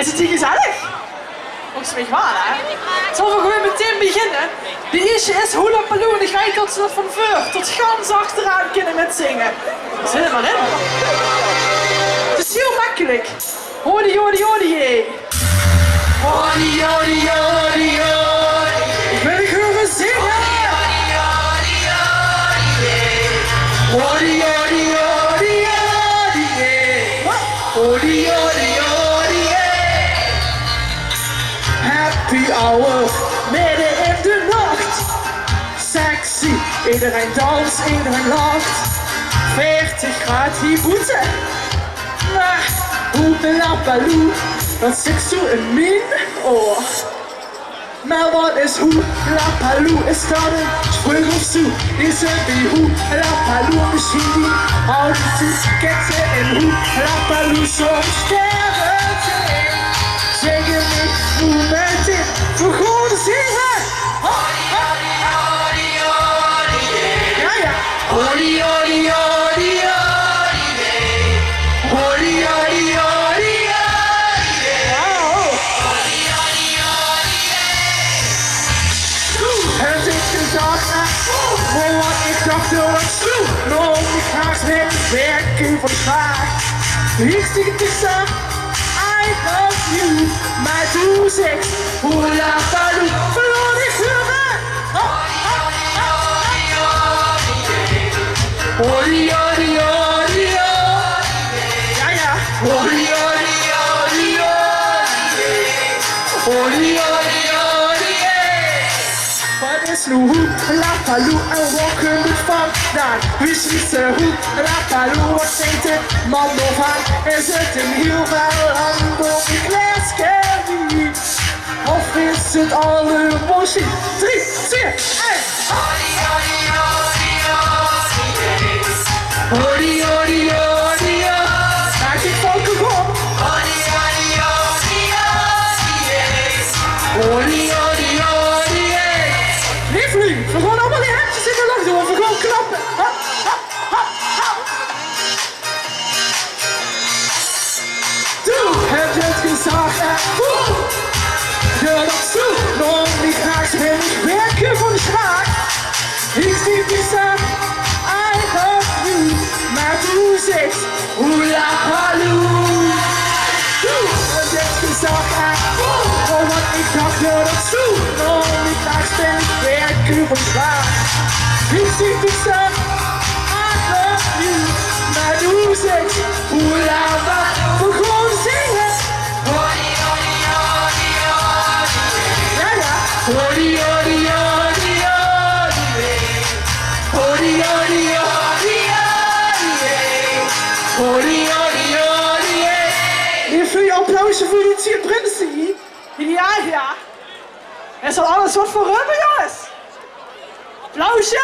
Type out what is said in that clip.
Is het hier gezellig? Volgens mij wel, hè? Zullen we gewoon meteen beginnen? De eerste is Hula Paloo en dan ga je tot van voor, tot gans achteraan kunnen met zingen. Zit er maar in. Het is heel makkelijk. Hodi, hodi, hodi, hé. Hodi, hodi, hodi, hodi. Ik wil je horen zingen. Hodi, hodi, hodi, hodi, hé. Hodi, hodi, hodi, hé. Happy hour, midden in de nacht. Sexy, iedereen danst, iedereen lacht. 40 graden hier boete. Maar Hula Paloo, dat zit zo een min. Oh. Maar wat is Hula Paloo? Is dat een sprong of zo? Is het die Hula Paloo? Misschien die oude ketten in Hula Paloo soms sterren ze in. Zingen niet, doe met dit, we gaan zingen. Ja, ja. Hodi, hodi, hodi, hodi, hodi, hodi, hodi, het is gedacht, voor wat ik dacht dat was toe. Nog ik graag weer werken van zwaar. Ik zie het tussen, I love you. Maar toen zegt Hula Paloo, verloor ik huren. Hodi, hodi, hodi, ja, ja. Hodi, hodi, hodi, hodi, hodi, hodi, wat is nu Hula Paloo en waar komt het vandaan? Wie is de Hula Paloo? Wat zingt de man nog aan? Is het een heel veel land op een glasgebied? Of is het alle emotie? 3, 2, 1. Hodi, hodi, hodi, maak ik volken op. Hodi, hodi, hodi, hodi, hodi, hodi, liefling, we gaan allemaal die handjes in de lucht doen, we gaan klappen. Ha, ha, ha, ha. Doe, heb je het gezag en voel. Je dat zo, nog niet graag ben ik werken van de smaak. Ik zie die stem, I love you. Maar toen zegt Hula Paloo. Doe, heb je het gezag en voel. Oh, wat ik dacht dat zo, nog niet graag ben ik werken van de smaak. Ik zie die stem, I love you. Maar toen zegt Hula Paloo. We gaan zingen. Hodi, hodi, hodi, hodi. Ja, ja. Hodi, hodi, hodi, hodi. Hodi, hodi, hodi, hodi. Hodi, hodi, hodi. Even je applausje voor die twee prinsen. Ja, ja. Is dat alles wat voor hebben, jongens? Applausje.